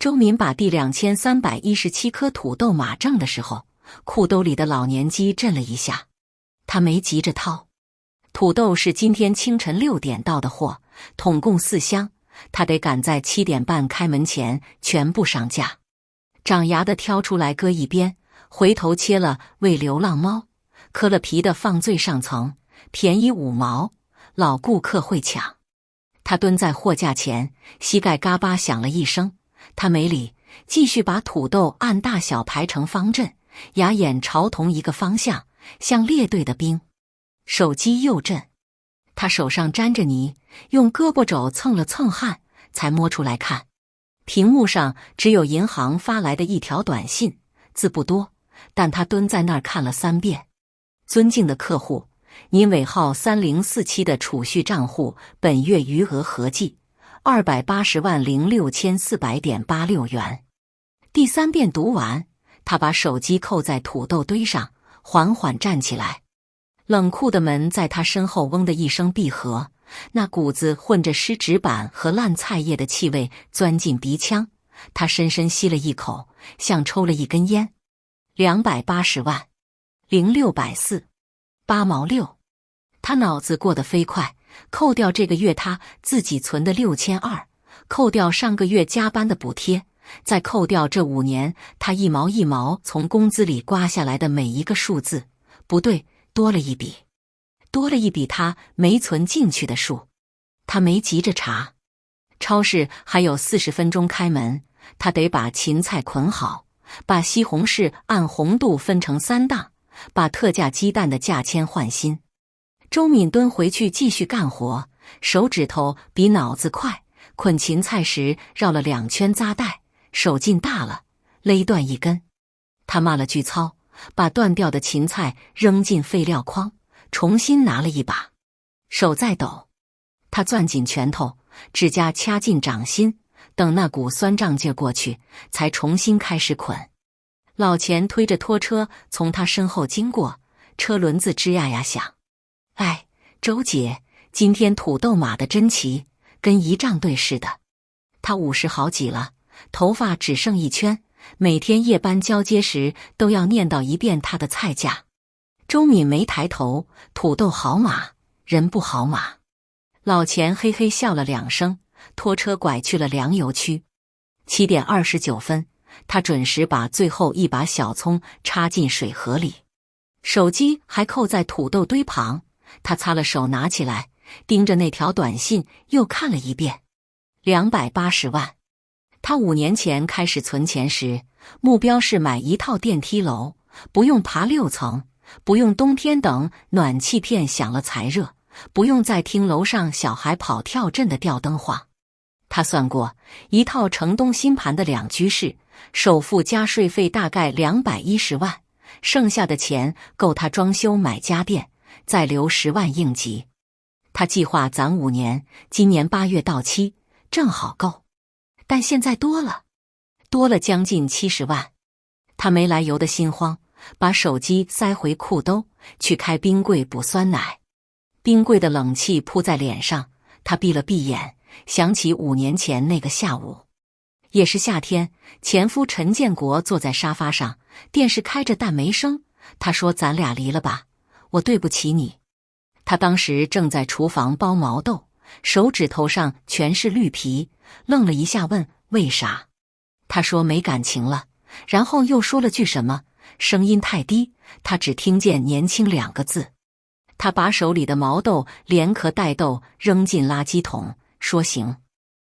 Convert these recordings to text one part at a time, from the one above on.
周敏把第2317颗土豆码正的时候，裤兜里的老年机震了一下，他没急着掏。土豆是今天清晨6点到的货，统共4箱，他得赶在7点半开门前全部上架。长牙的挑出来搁一边，回头切了喂流浪猫，磕了皮的放最上层，便宜5毛，老顾客会抢。他蹲在货架前，膝盖嘎巴响了一声，他没理，继续把土豆按大小排成方阵，牙眼朝同一个方向，像列队的兵。手机又震，他手上沾着泥，用胳膊肘蹭了蹭汗，才摸出来看。屏幕上只有银行发来的一条短信，字不多，但他蹲在那儿看了3遍。尊敬的客户，您尾号3047的储蓄账户本月余额合计280万06,400.86元。第3遍读完，他把手机扣在土豆堆上，缓缓站起来。冷酷的门在他身后嗡的一声闭合，那股子混着湿纸板和烂菜叶的气味钻进鼻腔，他深深吸了一口，像抽了一根烟。280万0640 8毛6，他脑子过得飞快，扣掉这个月他自己存的6200，扣掉上个月加班的补贴，再扣掉这5年他一毛一毛从工资里刮下来的每一个数字，不对，多了一笔他没存进去的数。他没急着查，超市还有40分钟开门，他得把芹菜捆好，把西红柿按红度分成3档，把特价鸡蛋的价签换新。周敏蹲回去继续干活，手指头比脑子快，捆芹菜时绕了2圈扎带，手劲大了，勒断一根。他骂了句糙，把断掉的芹菜扔进废料筐，重新拿了一把，手在抖。他攥紧拳头，指甲掐进掌心，等那股酸胀劲过去，才重新开始捆。老钱推着拖车从他身后经过，车轮子吱呀呀响。哎，周姐，今天土豆码的真齐，跟仪仗队似的。他50好几了，头发只剩1圈，每天夜班交接时都要念叨一遍他的菜价。周敏没抬头，土豆好码，人不好码。老钱嘿嘿笑了2声，拖车拐去了粮油区。7点29分，他准时把最后一把小葱插进水盒里，手机还扣在土豆堆旁。他擦了手，拿起来，盯着那条短信又看了一遍。280万。他5年前开始存钱时，目标是买一套电梯楼，不用爬6层，不用冬天等暖气片响了才热，不用再听楼上小孩跑跳震的吊灯晃。他算过，一套城东新盘的2居室，首付加税费大概210万，剩下的钱够他装修买家电，再留10万应急。他计划攒5年，今年8月到期，正好够。但现在多了将近70万。他没来由的心慌，把手机塞回裤兜，去开冰柜补酸奶。冰柜的冷气扑在脸上，他闭了闭眼，想起5年前那个下午。也是夏天，前夫陈建国坐在沙发上，电视开着但没声。他说：“咱俩离了吧，我对不起你。”他当时正在厨房剥毛豆，手指头上全是绿皮，愣了一下问：“为啥？”他说：“没感情了。”然后又说了句什么，声音太低，他只听见年轻2个字。他把手里的毛豆连壳带豆扔进垃圾桶，说行。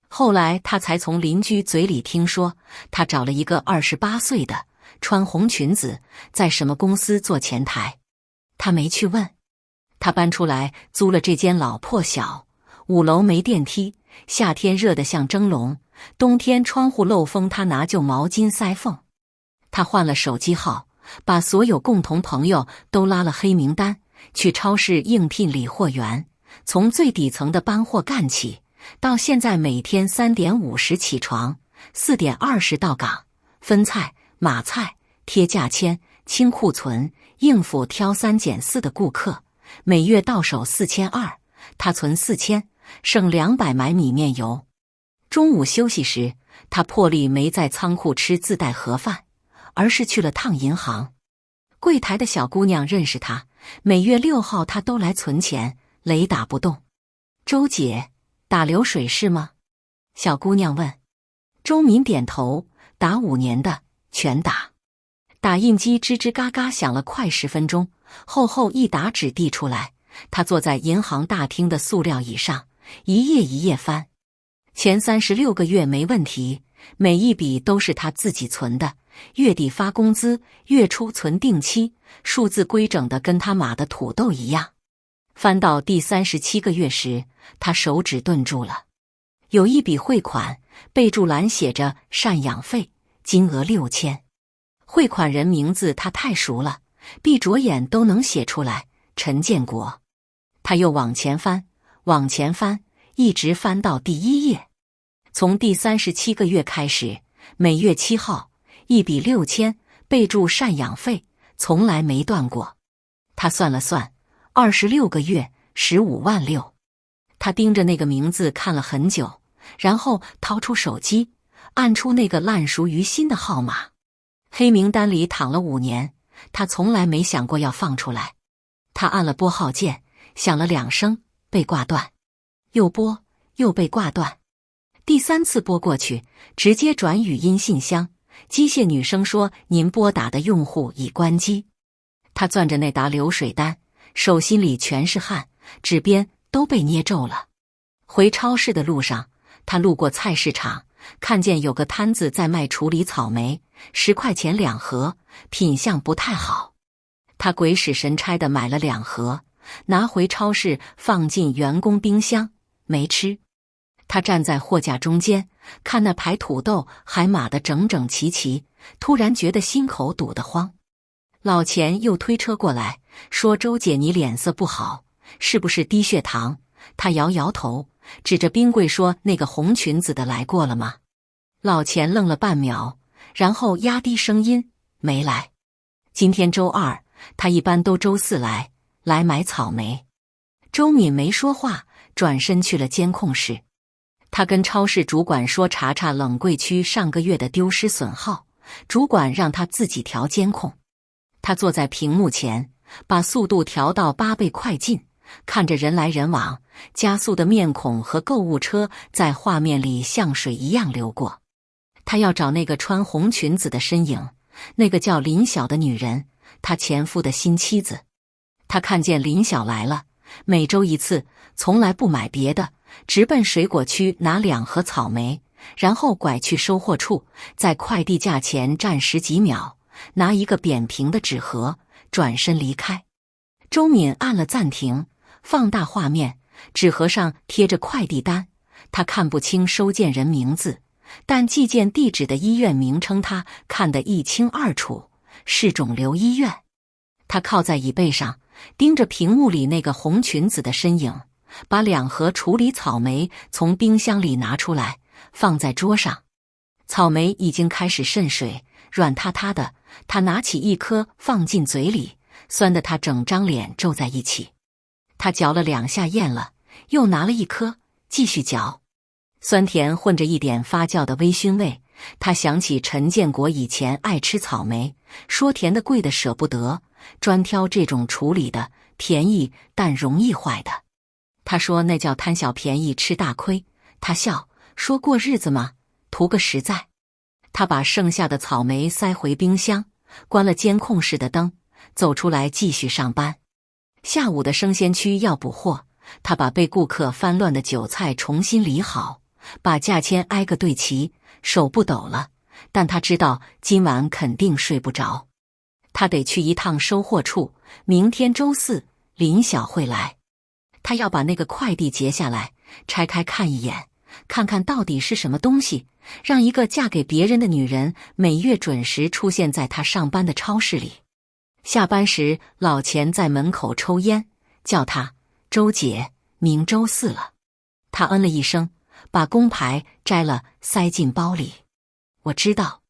后来他才从邻居嘴里听说，他找了一个28岁的，穿红裙子，在什么公司做前台。他没去问。他搬出来租了这间老破小，5楼没电梯，夏天热得像蒸笼，冬天窗户漏风，他拿旧毛巾塞缝。他换了手机号，把所有共同朋友都拉了黑名单，去超市应聘理货员，从最底层的搬货干起，到现在每天3点50起床，4点20到岗，分菜、码菜、贴价签、清库存，应付挑3拣4的顾客，每月到手4200，他存4000，剩200买米面油。中午休息时，他破例没在仓库吃自带盒饭，而是去了趟银行。柜台的小姑娘认识他，每月6号他都来存钱，雷打不动。周姐，打流水是吗？小姑娘问。周敏点头，打5年的，全打。打印机吱吱嘎嘎响了快10分钟，厚厚一沓纸递出来。他坐在银行大厅的塑料椅上，一页一页翻。前36个月没问题，每一笔都是他自己存的，月底发工资，月初存定期，数字规整的跟他码的土豆一样。翻到第37个月时，他手指顿住了。有一笔汇款，备注栏写着赡养费，金额6000。汇款人名字他太熟了，闭着眼都能写出来，陈建国。他又往前翻，往前翻，一直翻到第1页。从第37个月开始，每月7号，一笔6000，备注赡养费，从来没断过。他算了算，26个月，15万6。他盯着那个名字看了很久，然后掏出手机，按出那个烂熟于心的号码。黑名单里躺了5年，他从来没想过要放出来。他按了拨号键，响了2声，被挂断。又拨，又被挂断。第3次拨过去，直接转语音信箱，机械女声说：“您拨打的用户已关机。”他攥着那沓流水单，手心里全是汗，指边都被捏皱了。回超市的路上，他路过菜市场，看见有个摊子在卖处理草莓，10块钱2盒，品相不太好。他鬼使神差地买了2盒，拿回超市放进员工冰箱，没吃。他站在货架中间，看那排土豆还码得整整齐齐，突然觉得心口堵得慌。老钱又推车过来，说：“周姐，你脸色不好，是不是低血糖？”他摇摇头，指着冰柜说：“那个红裙子的来过了吗？”老钱愣了半秒，然后压低声音：“没来。今天周2，他一般都周4来买草莓。”周敏没说话，转身去了监控室。他跟超市主管说查查冷柜区上个月的丢失损耗，主管让他自己调监控。他坐在屏幕前，把速度调到8倍快进，看着人来人往，加速的面孔和购物车在画面里像水一样流过。他要找那个穿红裙子的身影，那个叫林晓的女人，他前夫的新妻子。他看见林晓来了，每周1次，从来不买别的，直奔水果区拿2盒草莓，然后拐去收货处，在快递架前站10几秒，拿一个扁平的纸盒，转身离开。周敏按了暂停，放大画面，纸盒上贴着快递单，他看不清收件人名字，但寄件地址的医院名称他看得一清二楚，是肿瘤医院。他靠在椅背上，盯着屏幕里那个红裙子的身影，把2盒处理草莓从冰箱里拿出来，放在桌上。草莓已经开始渗水，软塌塌的，他拿起1颗放进嘴里，酸得他整张脸皱在一起。他嚼了2下咽了，又拿了1颗，继续嚼。酸甜混着一点发酵的微醺味，他想起陈建国以前爱吃草莓，说甜的贵的舍不得，专挑这种处理的，便宜但容易坏的。他说那叫贪小便宜吃大亏，他笑说过日子嘛，图个实在。他把剩下的草莓塞回冰箱，关了监控室的灯，走出来继续上班。下午的生鲜区要补货，他把被顾客翻乱的韭菜重新理好，把价签挨个对齐，手不抖了，但他知道今晚肯定睡不着。他得去一趟收货处，明天周4林晓会来。他要把那个快递截下来，拆开看一眼，看看到底是什么东西，让一个嫁给别人的女人每月准时出现在他上班的超市里。下班时，老钱在门口抽烟，叫他：“周姐，明周4了。”他嗯了一声，把工牌摘了，塞进包里。我知道。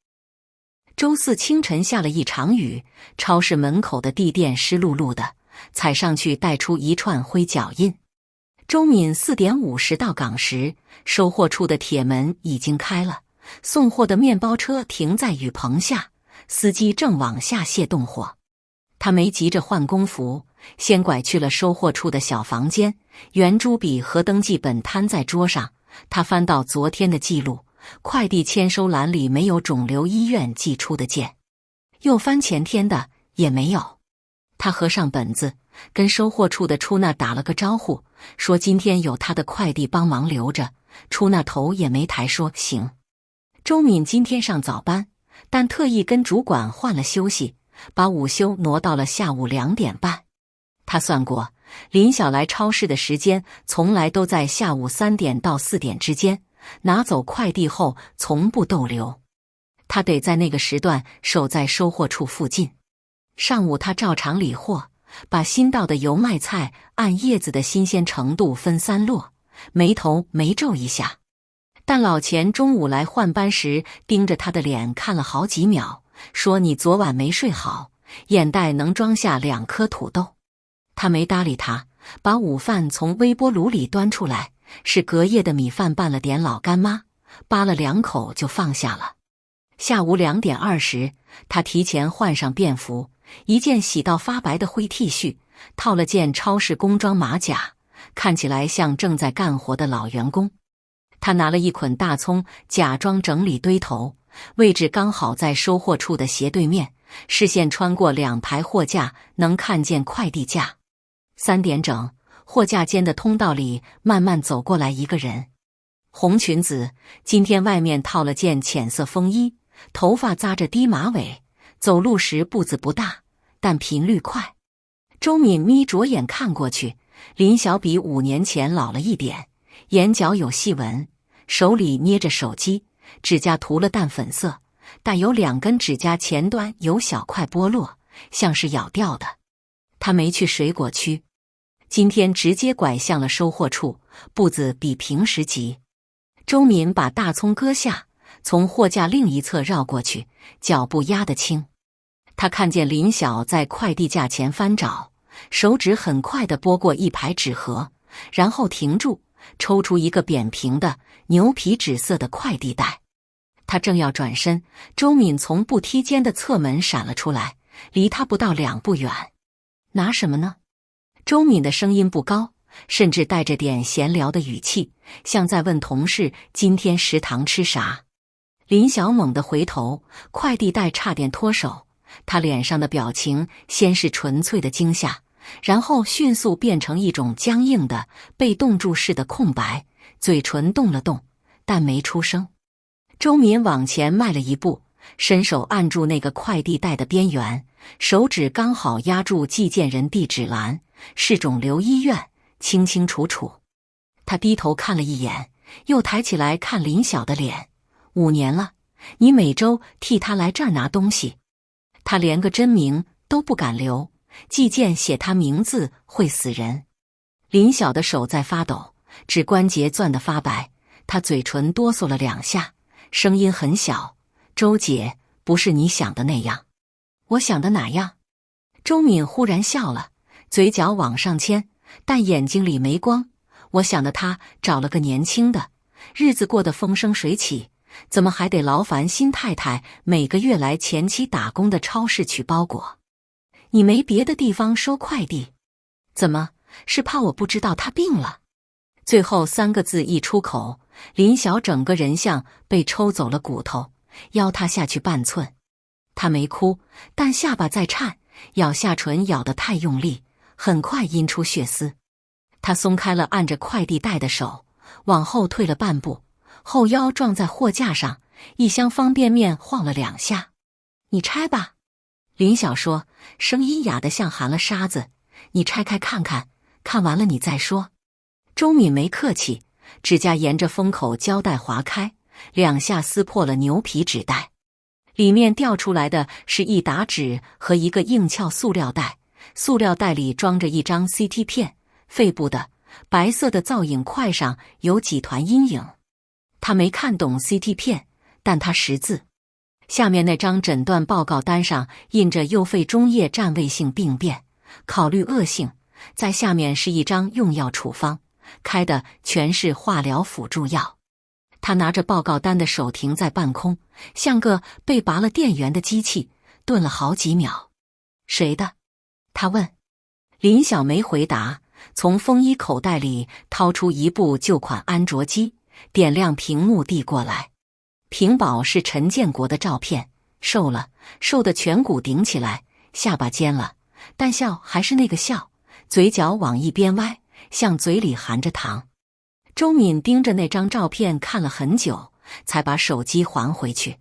周4清晨下了一场雨，超市门口的地垫湿漉漉的，踩上去带出一串灰脚印。周敏4点50到岗时，收货处的铁门已经开了，送货的面包车停在雨棚下，司机正往下卸冻货。他没急着换工服，先拐去了收货处的小房间，圆珠笔和登记本摊在桌上。他翻到昨天的记录，快递签收栏里没有肿瘤医院寄出的件，又翻前天的，也没有。他合上本子，跟收货处的出纳打了个招呼，说今天有他的快递帮忙留着。出纳头也没抬说行。周敏今天上早班，但特意跟主管换了休息，把午休挪到了下午2点半。他算过，林晓来超市的时间从来都在下午3点到4点之间，拿走快递后从不逗留。他得在那个时段守在收货处附近。上午他照常理货，把新到的油麦菜按叶子的新鲜程度分3摞，眉头没皱一下。但老钱中午来换班时盯着他的脸看了好几秒，说你昨晚没睡好，眼袋能装下2颗土豆。他没搭理他，把午饭从微波炉里端出来，是隔夜的米饭拌了点老干妈，扒了2口就放下了。下午2点20，他提前换上便服，一件洗到发白的灰 T 恤，套了件超市工装马甲，看起来像正在干活的老员工。他拿了一捆大葱，假装整理堆头，位置刚好在收货处的斜对面，视线穿过2排货架，能看见快递架。3点整，货架间的通道里慢慢走过来一个人，红裙子，今天外面套了件浅色风衣，头发扎着低马尾，走路时步子不大，但频率快。周敏眯着眼看过去，林晓比5年前老了一点，眼角有细纹，手里捏着手机，指甲涂了淡粉色，但有2根指甲前端有小块剥落，像是咬掉的。他没去水果区，今天直接拐向了收货处，步子比平时急。周敏把大葱割下，从货架另一侧绕过去，脚步压得轻。他看见林晓在快递架前翻找，手指很快地拨过一排纸盒，然后停住，抽出一个扁平的牛皮纸色的快递袋。他正要转身，周敏从步梯间的侧门闪了出来，离他不到2步远。拿什么呢？周敏的声音不高，甚至带着点闲聊的语气，像在问同事今天食堂吃啥。林晓猛地回头，快递袋差点脱手，他脸上的表情先是纯粹的惊吓，然后迅速变成一种僵硬的被冻住似的空白，嘴唇动了动，但没出声。周敏往前迈了一步，伸手按住那个快递袋的边缘，手指刚好压住寄件人地址栏，是肿瘤医院，清清楚楚。他低头看了一眼，又抬起来看林晓的脸。5年了，你每周替他来这儿拿东西。他连个真名都不敢留，寄件写他名字会死人。林晓的手在发抖，指关节攥得发白，他嘴唇哆嗦了2下，声音很小，周姐，不是你想的那样。我想的哪样？周敏忽然笑了，嘴角往上牵，但眼睛里没光。我想的他找了个年轻的，日子过得风生水起，怎么还得劳烦新太太每个月来前妻打工的超市取包裹？你没别的地方收快递？怎么，是怕我不知道他病了？最后3个字一出口，林晓整个人像被抽走了骨头，腰塌下去半寸。他没哭，但下巴在颤，咬下唇咬得太用力，很快阴出血丝。他松开了按着快递袋的手，往后退了半步，后腰撞在货架上，一箱方便面晃了2下。你拆吧。林晓说，声音哑得像含了沙子，你拆开看看，看完了你再说。周敏没客气，指甲沿着封口胶带划开，2下撕破了牛皮纸袋。里面掉出来的是一沓纸和一个硬壳塑料袋，塑料袋里装着一张 CT 片，肺部的白色的造影块上有几团阴影。他没看懂 CT 片，但他识字。下面那张诊断报告单上印着右肺中叶占位性病变，考虑恶性，在下面是一张用药处方，开的全是化疗辅助药。他拿着报告单的手停在半空，像个被拔了电源的机器，顿了好几秒。谁的？他问。林小梅回答，从风衣口袋里掏出一部旧款安卓机，点亮屏幕递过来。屏保是陈建国的照片，瘦了，瘦的颧骨顶起来，下巴尖了，但笑还是那个笑，嘴角往一边歪，像嘴里含着糖。周敏盯着那张照片看了很久，才把手机还回去。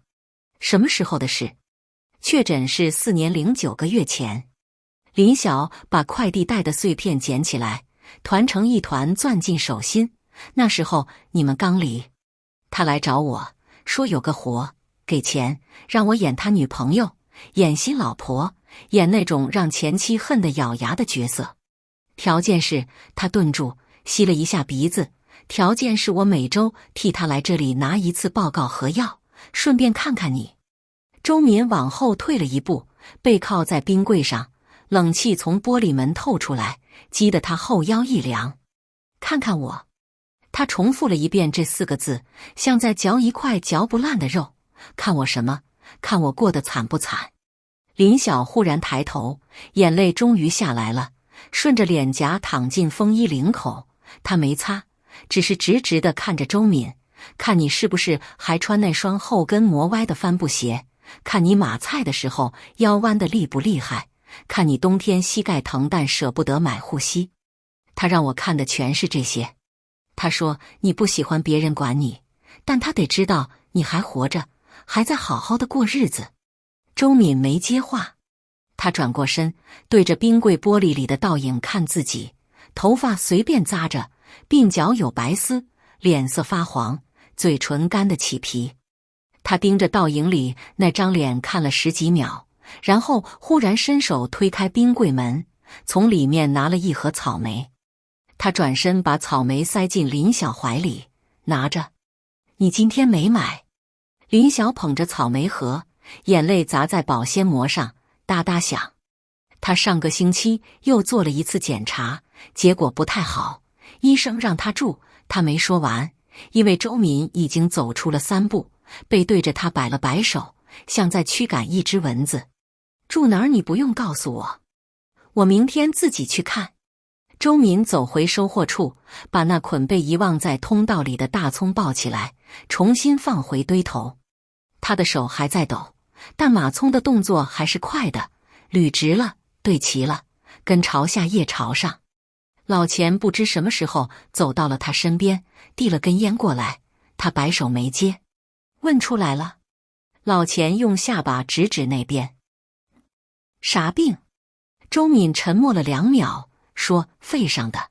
什么时候的事？确诊是4年09个月前。林晓把快递袋的碎片捡起来，团成一团攥进手心。那时候你们刚离。他来找我，说有个活，给钱，让我演他女朋友，演新老婆，演那种让前妻恨得咬牙的角色。条件是，他顿住，吸了一下鼻子，条件是我每周替他来这里拿一次报告和药，顺便看看你。周敏往后退了一步，背靠在冰柜上，冷气从玻璃门透出来，激得他后腰一凉。看看我。他重复了一遍这4个字，像在嚼一块嚼不烂的肉。看我什么？看我过得惨不惨？林晓忽然抬头，眼泪终于下来了，顺着脸颊淌进风衣领口。他没擦，只是直直地看着周敏，看你是不是还穿那双后跟磨歪的帆布鞋，看你码菜的时候腰弯得厉不厉害，看你冬天膝盖疼但舍不得买护膝。他让我看的全是这些。他说你不喜欢别人管你，但他得知道你还活着，还在好好的过日子。周敏没接话，他转过身，对着冰柜玻璃里的倒影看自己，头发随便扎着，鬓角有白丝，脸色发黄，嘴唇干得起皮。他盯着倒影里那张脸看了10几秒，然后忽然伸手推开冰柜门，从里面拿了一盒草莓。他转身把草莓塞进林晓怀里，拿着。你今天没买。林晓捧着草莓盒，眼泪砸在保鲜膜上，哒哒响。他上个星期又做了一次检查，结果不太好，医生让他住。他没说完，因为周敏已经走出了3步，背对着他摆了摆手，像在驱赶一只蚊子。住哪儿你不用告诉我，我明天自己去看。周敏走回收货处，把那捆被遗忘在通道里的大葱抱起来，重新放回堆头。他的手还在抖，但码葱的动作还是快的，捋直了，对齐了，根朝下叶朝上。老钱不知什么时候走到了他身边，递了根烟过来，他摆手没接。问出来了。老钱用下巴指指那边。啥病？周敏沉默了2秒，说肺上的。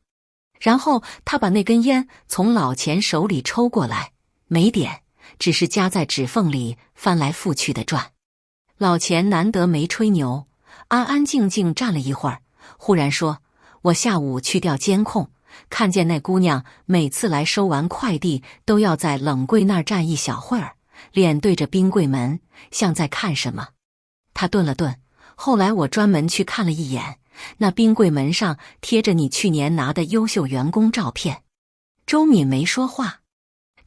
然后他把那根烟从老钱手里抽过来，没点，只是夹在指缝里翻来覆去的转。老钱难得没吹牛，安安静静站了一会儿，忽然说，我下午去调监控，看见那姑娘每次来收完快递都要在冷柜那儿站一小会儿，脸对着冰柜门，像在看什么。他顿了顿，后来我专门去看了一眼，那冰柜门上贴着你去年拿的优秀员工照片。周敏没说话，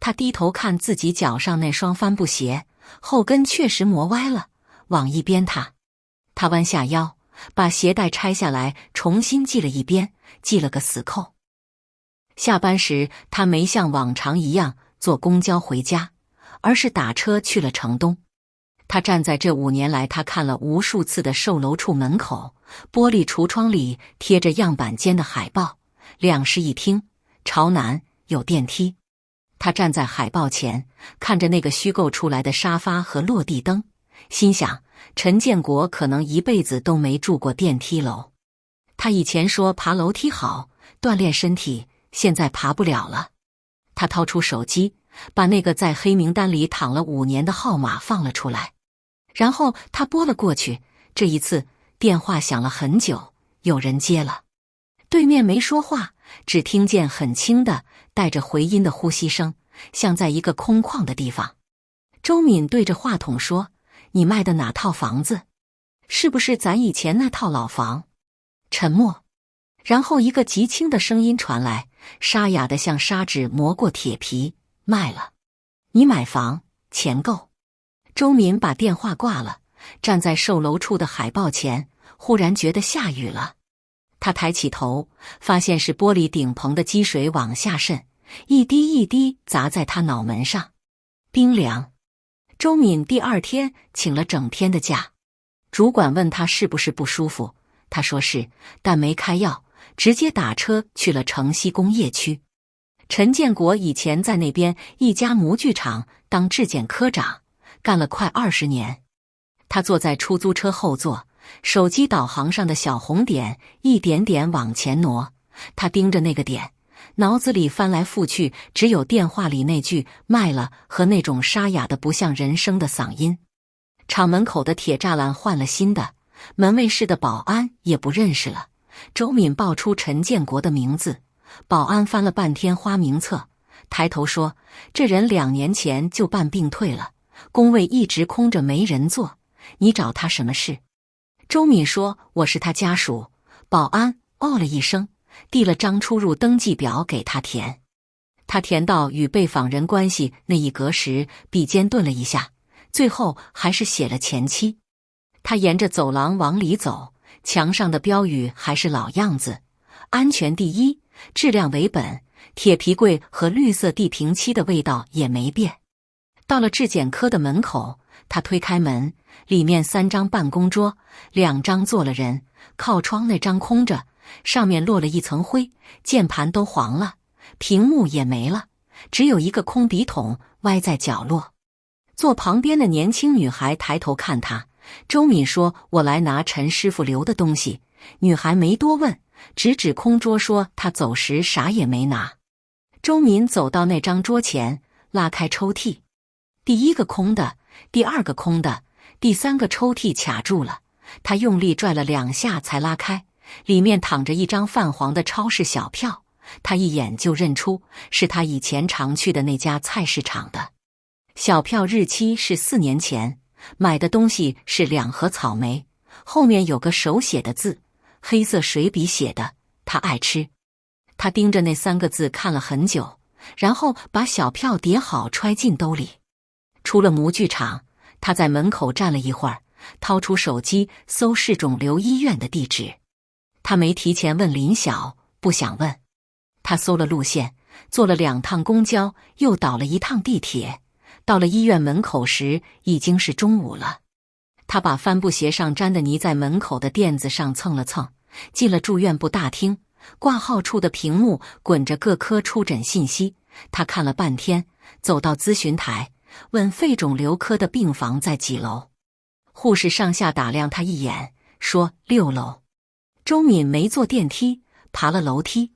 他低头看自己脚上那双帆布鞋，后跟确实磨歪了，往一边踏。他弯下腰，把鞋带拆下来重新系了一边，系了个死扣。下班时他没像往常一样坐公交回家，而是打车去了城东。他站在这5年来他看了无数次的售楼处门口，玻璃橱窗里贴着样板间的海报，2室1厅，朝南，有电梯。他站在海报前，看着那个虚构出来的沙发和落地灯，心想陈建国可能一辈子都没住过电梯楼。他以前说爬楼梯好，锻炼身体，现在爬不了了。他掏出手机，把那个在黑名单里躺了5年的号码放了出来。然后他拨了过去，这一次电话响了很久，有人接了。对面没说话，只听见很轻的带着回音的呼吸声，像在一个空旷的地方。周敏对着话筒说，你卖的哪套房子？是不是咱以前那套老房？沉默。然后一个极轻的声音传来，沙哑的像砂纸磨过铁皮，卖了。你买房，钱够。周敏把电话挂了，站在售楼处的海报前，忽然觉得下雨了。他抬起头，发现是玻璃顶棚的积水往下渗，一滴一滴砸在他脑门上，冰凉。周敏第二天请了整天的假，主管问他是不是不舒服，他说是，但没开药，直接打车去了城西工业区。陈建国以前在那边一家模具厂当质检科长，干了快20年。他坐在出租车后座，手机导航上的小红点一点点往前挪，他盯着那个点，脑子里翻来覆去，只有电话里那句卖了和那种沙哑的不像人声的嗓音。厂门口的铁栅栏换了新的，门卫室的保安也不认识了。周敏报出陈建国的名字，保安翻了半天花名册，抬头说：“这人2年前就办病退了，工位一直空着没人做，你找他什么事？”周敏说：“我是他家属。”保安哦了一声，递了张出入登记表给他填。他填到与被访人关系那一格时，笔尖顿了一下，最后还是写了前妻。他沿着走廊往里走，墙上的标语还是老样子：安全第一，质量为本。铁皮柜和绿色地平漆的味道也没变。到了质检科的门口，他推开门，里面3张办公桌，2张坐了人，靠窗那张空着，上面落了一层灰，键盘都黄了，屏幕也没了，只有一个空笔筒歪在角落。坐旁边的年轻女孩抬头看他，周敏说：“我来拿陈师傅留的东西。”女孩没多问，指指空桌说他走时啥也没拿。周敏走到那张桌前，拉开抽屉，第1个空的，第2个空的，第3个抽屉卡住了，他用力拽了2下才拉开，里面躺着一张泛黄的超市小票，他一眼就认出是他以前常去的那家菜市场的。小票日期是4年前，买的东西是2盒草莓，后面有个手写的字，黑色水笔写的，他爱吃。他盯着那3个字看了很久，然后把小票叠好揣进兜里。出了模具厂，他在门口站了一会儿，掏出手机搜市肿瘤医院的地址。他没提前问林晓，不想问。他搜了路线，坐了2趟公交，又倒了1趟地铁。到了医院门口时，已经是中午了。他把帆布鞋上沾的泥在门口的垫子上蹭了蹭，进了住院部大厅。挂号处的屏幕滚着各科出诊信息，他看了半天，走到咨询台，问肺肿瘤科的病房在几楼。护士上下打量他一眼，说6楼。周敏没坐电梯，爬了楼梯。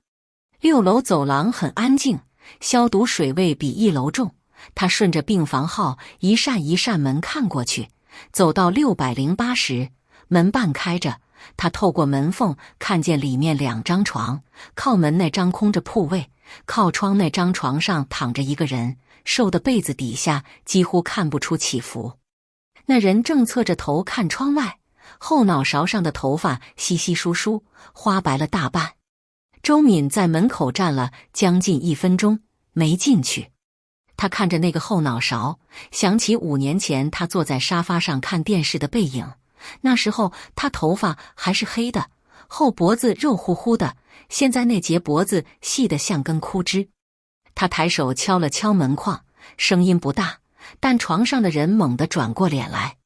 6楼走廊很安静，消毒水味比1楼重。他顺着病房号一扇一扇门看过去，走到608时，门半开着，他透过门缝看见里面2张床，靠门那张空着铺位，靠窗那张床上躺着一个人，瘦的被子底下几乎看不出起伏。那人正侧着头看窗外，后脑勺上的头发稀稀疏疏，花白了大半。周敏在门口站了将近1分钟，没进去。他看着那个后脑勺，想起5年前他坐在沙发上看电视的背影。那时候他头发还是黑的，后脖子肉乎乎的，现在那截脖子细得像根枯枝。他抬手敲了敲门框，声音不大，但床上的人猛地转过脸来。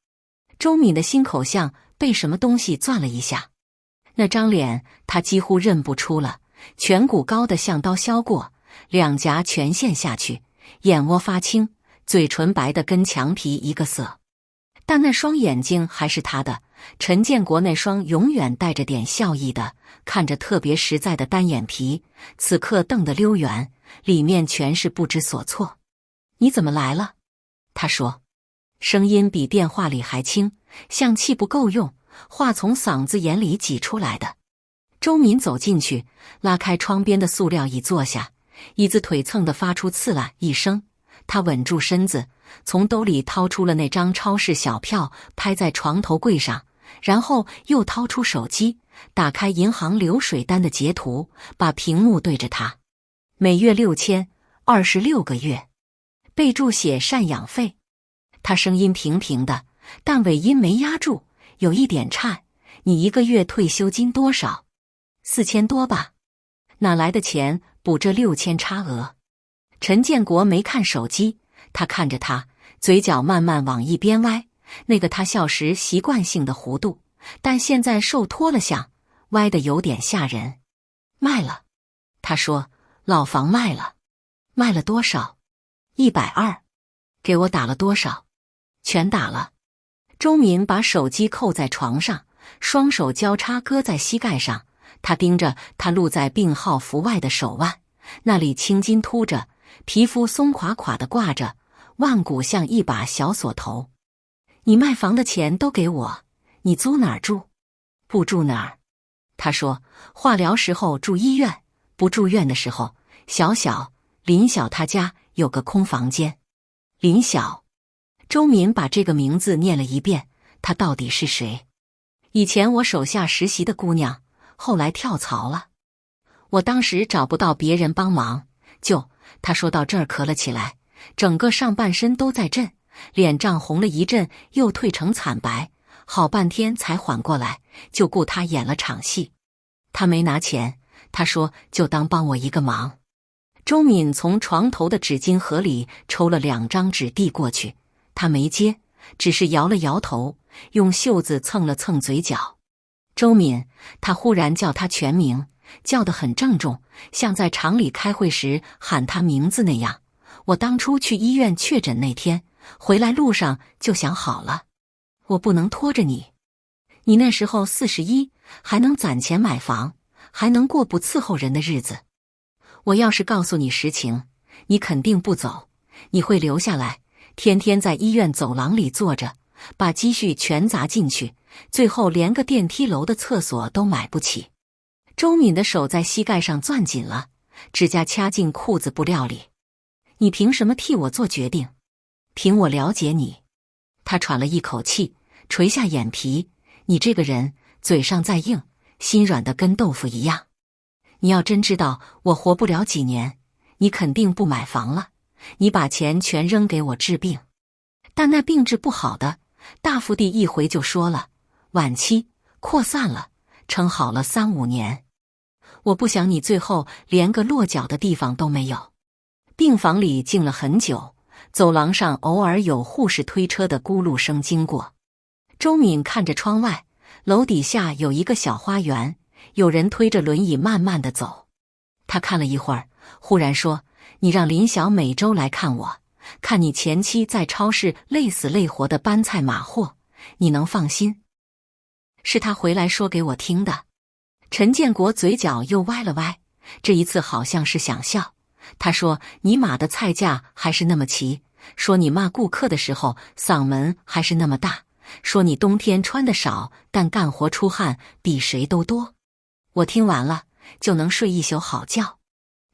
周敏的心口像被什么东西攥了一下，那张脸他几乎认不出了，颧骨高得像刀削过，2颊全陷下去，眼窝发青，嘴唇白得跟墙皮一个色。但那双眼睛还是他的，陈建国那双永远带着点笑意的，看着特别实在的单眼皮，此刻瞪得溜圆，里面全是不知所措。你怎么来了？他说，声音比电话里还轻，像气不够用，话从嗓子眼里挤出来的。周敏走进去，拉开窗边的塑料椅坐下，椅子腿蹭得发出刺啦一声，他稳住身子，从兜里掏出了那张超市小票，拍在床头柜上，然后又掏出手机，打开银行流水单的截图，把屏幕对着他。每月6000，26个月。备注写赡养费。他声音平平的，但尾音没压住，有一点颤。你1个月退休金多少？4000多吧。哪来的钱补这6000差额？陈建国没看手机，他看着他，嘴角慢慢往一边歪，那个他笑时习惯性的弧度，但现在受托了相，歪得有点吓人。卖了。他说，老房卖了。卖了多少？120。给我打了多少？全打了。周敏把手机扣在床上，双手交叉搁在膝盖上，他盯着他露在病号服外的手腕，那里青筋凸着，皮肤松垮垮的挂着，腕骨像一把小锁头。你卖房的钱都给我，你租哪儿住？不住哪儿？他说，化疗时候住医院，不住院的时候，林晓他家有个空房间。林晓。周敏把这个名字念了一遍，她到底是谁？以前我手下实习的姑娘，后来跳槽了。我当时找不到别人帮忙，他说到这儿咳了起来，整个上半身都在震，脸涨红了一阵，又褪成惨白，好半天才缓过来，就雇他演了场戏。他没拿钱，他说就当帮我一个忙。周敏从床头的纸巾盒里抽了2张纸递过去，他没接，只是摇了摇头，用袖子蹭了蹭嘴角。周敏，他忽然叫他全名，叫得很郑重，像在厂里开会时喊他名字那样。我当初去医院确诊那天，回来路上就想好了，我不能拖着你。你那时候41，还能攒钱买房，还能过不伺候人的日子。我要是告诉你实情，你肯定不走，你会留下来，天天在医院走廊里坐着，把积蓄全砸进去，最后连个电梯楼的厕所都买不起。周敏的手在膝盖上攥紧了，指甲掐进裤子布料里。你凭什么替我做决定？凭我了解你。他喘了一口气，垂下眼皮。你这个人，嘴上再硬，心软得跟豆腐一样。你要真知道我活不了几年，你肯定不买房了，你把钱全扔给我治病。但那病治不好的，大夫第一回就说了，晚期扩散了，撑好了3-5年。我不想你最后连个落脚的地方都没有。病房里静了很久，走廊上偶尔有护士推车的咕噜声经过。周敏看着窗外，楼底下有一个小花园，有人推着轮椅慢慢地走。他看了一会儿，忽然说，你让林晓每周来看我，看你前妻在超市累死累活的搬菜码货，你能放心？是他回来说给我听的。陈建国嘴角又歪了歪，这一次好像是想笑。他说，你码的菜价还是那么齐，说你骂顾客的时候嗓门还是那么大，说你冬天穿得少，但干活出汗比谁都多。我听完了，就能睡一宿好觉。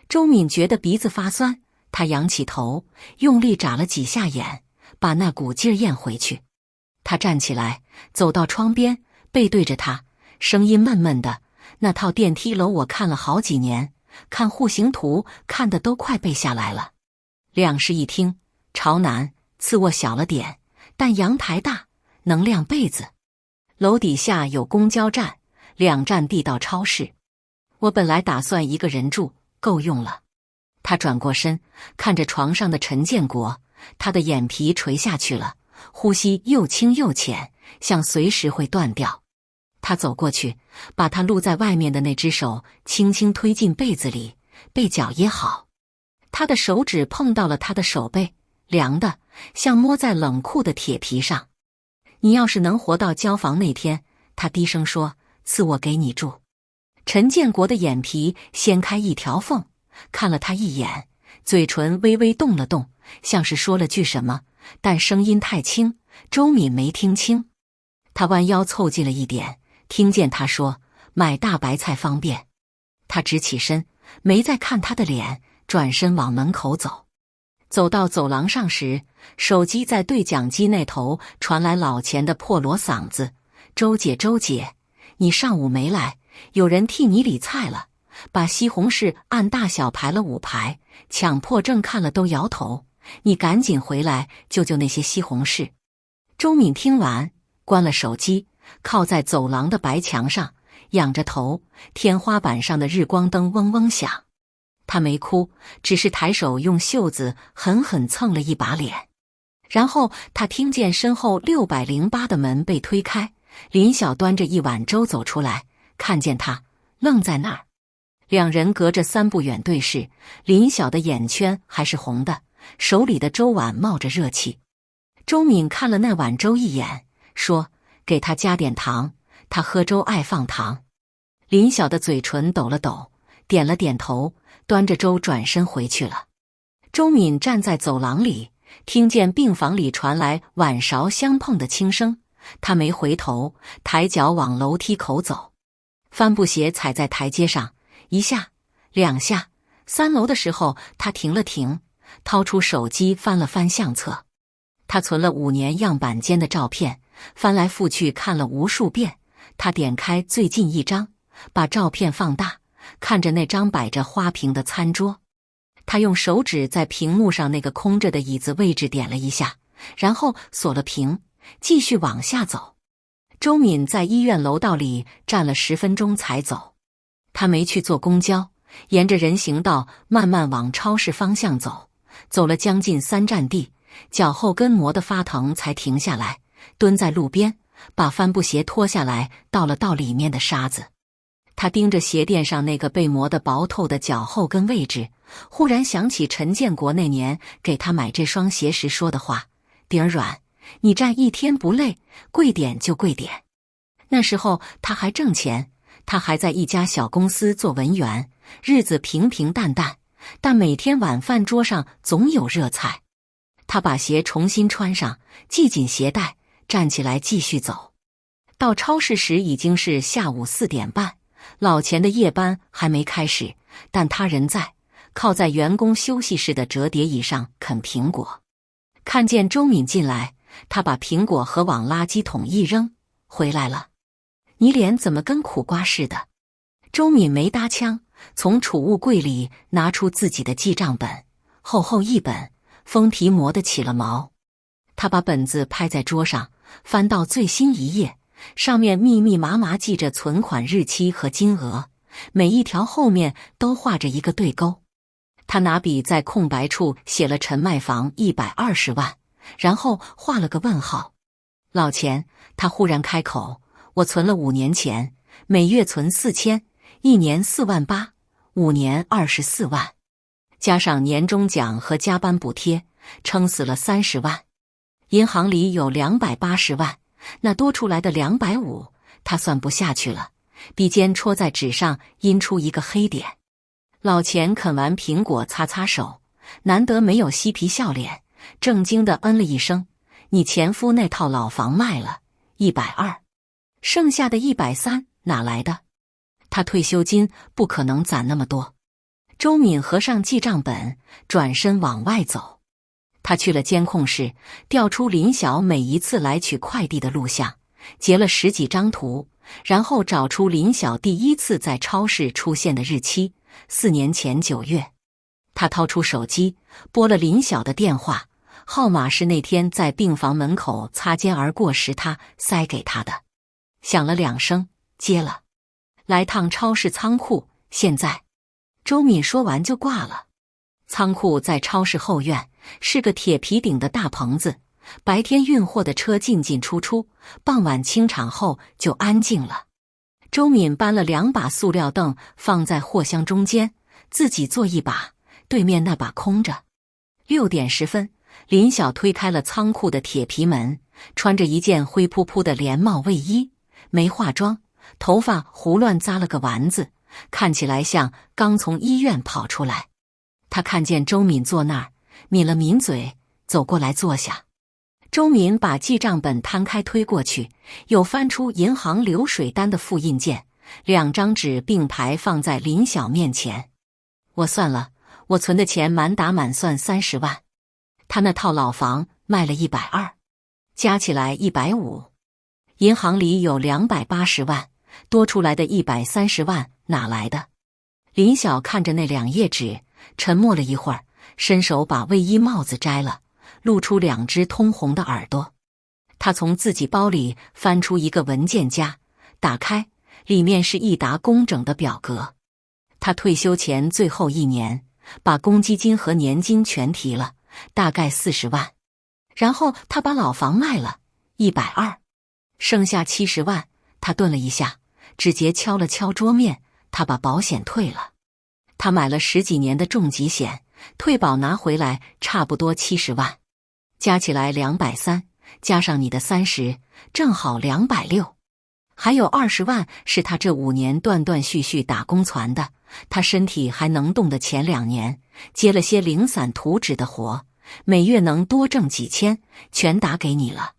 周敏觉得鼻子发酸，她仰起头，用力眨了几下眼，把那股劲儿咽回去。她站起来，走到窗边，背对着他，声音闷闷的，那套电梯楼我看了好几年，看户型图看的都快背下来了。两室一厅，朝南，次卧小了点，但阳台大，能晾被子。楼底下有公交站，2站地到超市。我本来打算一个人住，够用了。他转过身，看着床上的陈建国，他的眼皮垂下去了，呼吸又轻又浅，像随时会断掉。他走过去，把他露在外面的那只手轻轻推进被子里，被角掖好。他的手指碰到了他的手背，凉的，像摸在冷酷的铁皮上。你要是能活到交房那天，他低声说，次卧给你住。陈建国的眼皮掀开一条缝，看了他一眼，嘴唇微微动了动，像是说了句什么，但声音太轻，周敏没听清。他弯腰凑近了一点，听见他说，买大白菜方便。他直起身，没再看他的脸，转身往门口走。走到走廊上时，手机在对讲机那头传来老钱的破锣嗓子，周姐，你上午没来，有人替你理菜了，把西红柿按大小排了5排，强迫症看了都摇头。你赶紧回来救救那些西红柿。”周敏听完，关了手机，靠在走廊的白墙上，仰着头，天花板上的日光灯嗡嗡响。他没哭，只是抬手用袖子狠狠蹭了一把脸。然后他听见身后608的门被推开，林晓端着一碗粥走出来，看见他，愣在那儿。两人隔着3步远对视，林晓的眼圈还是红的，手里的粥碗冒着热气。周敏看了那碗粥一眼，说：“给他加点糖，他喝粥爱放糖。”林晓的嘴唇抖了抖，点了点头，端着粥转身回去了。周敏站在走廊里，听见病房里传来碗勺相碰的轻声，他没回头，抬脚往楼梯口走。帆布鞋踩在台阶上，一下2下，3楼的时候他停了停，掏出手机翻了翻相册。他存了5年样板间的照片，翻来覆去看了无数遍。他点开最近一张，把照片放大，看着那张摆着花瓶的餐桌。他用手指在屏幕上那个空着的椅子位置点了一下，然后锁了屏，继续往下走。周敏在医院楼道里站了10分钟才走。他没去坐公交，沿着人行道慢慢往超市方向走，走了将近3站地，脚后跟磨得发疼才停下来，蹲在路边，把帆布鞋脱下来倒了倒里面的沙子。他盯着鞋垫上那个被磨得薄透的脚后跟位置，忽然想起陈建国那年给他买这双鞋时说的话：“底儿软，你站一天不累，贵点就贵点。”那时候他还挣钱，他还在一家小公司做文员，日子平平淡淡，但每天晚饭桌上总有热菜。他把鞋重新穿上，系紧鞋带，站起来继续走。到超市时已经是下午4点半，老钱的夜班还没开始，但他人在，靠在员工休息室的折叠椅上啃苹果。看见周敏进来，他把苹果盒往垃圾桶一扔：“回来了，你脸怎么跟苦瓜似的？”周敏没搭腔，从储物柜里拿出自己的记账本，厚厚一本，封皮磨得起了毛。他把本子拍在桌上，翻到最新一页，上面密密麻麻记着存款日期和金额，每一条后面都画着一个对勾。他拿笔在空白处写了陈卖房120万，然后画了个问号。老钱，他忽然开口：“我存了5年钱，每月存4000，一年4万8，5年24万，加上年终奖和加班补贴，撑死了30万。银行里有280万，那多出来的250，他算不下去了。”笔尖戳在纸上，印出一个黑点。老钱啃完苹果，擦擦手，难得没有嬉皮笑脸，正经地嗯了一声：“你前夫那套老房卖了120，剩下的130哪来的？他退休金不可能攒那么多。”周敏合上记账本，转身往外走。他去了监控室，调出林晓每一次来取快递的录像，截了10几张图，然后找出林晓第一次在超市出现的日期，4年前9月。他掏出手机，拨了林晓的电话，号码是那天在病房门口擦肩而过时他塞给他的。响了2声，接了。来趟超市仓库，现在。周敏说完就挂了。仓库在超市后院，是个铁皮顶的大棚子，白天运货的车进进出出，傍晚清场后就安静了。周敏搬了2把塑料凳放在货箱中间，自己坐一把，对面那把空着。6点10分，林晓推开了仓库的铁皮门，穿着一件灰扑扑的连帽卫衣，没化妆，头发胡乱扎了个丸子，看起来像刚从医院跑出来。他看见周敏坐那儿，抿了抿嘴，走过来坐下。周敏把记账本摊开推过去，又翻出银行流水单的复印件，2张纸并排放在林晓面前。我算了，我存的钱满打满算30万，他那套老房卖了120，加起来150，银行里有280万，多出来的130万哪来的？林晓看着那2页纸，沉默了一会儿，伸手把卫衣帽子摘了，露出2只通红的耳朵。他从自己包里翻出一个文件夹，打开，里面是一沓工整的表格。他退休前最后1年，把公积金和年金全提了，大概40万。然后他把老房卖了，120，剩下70万。他顿了一下，指节敲了敲桌面，他把保险退了。他买了10几年的重疾险，退保拿回来差不多70万，加起来230，加上你的30，正好260。还有20万是他这5年断断续续打工攒的。他身体还能动的前2年，接了些零散图纸的活，每月能多挣几千，全打给你了。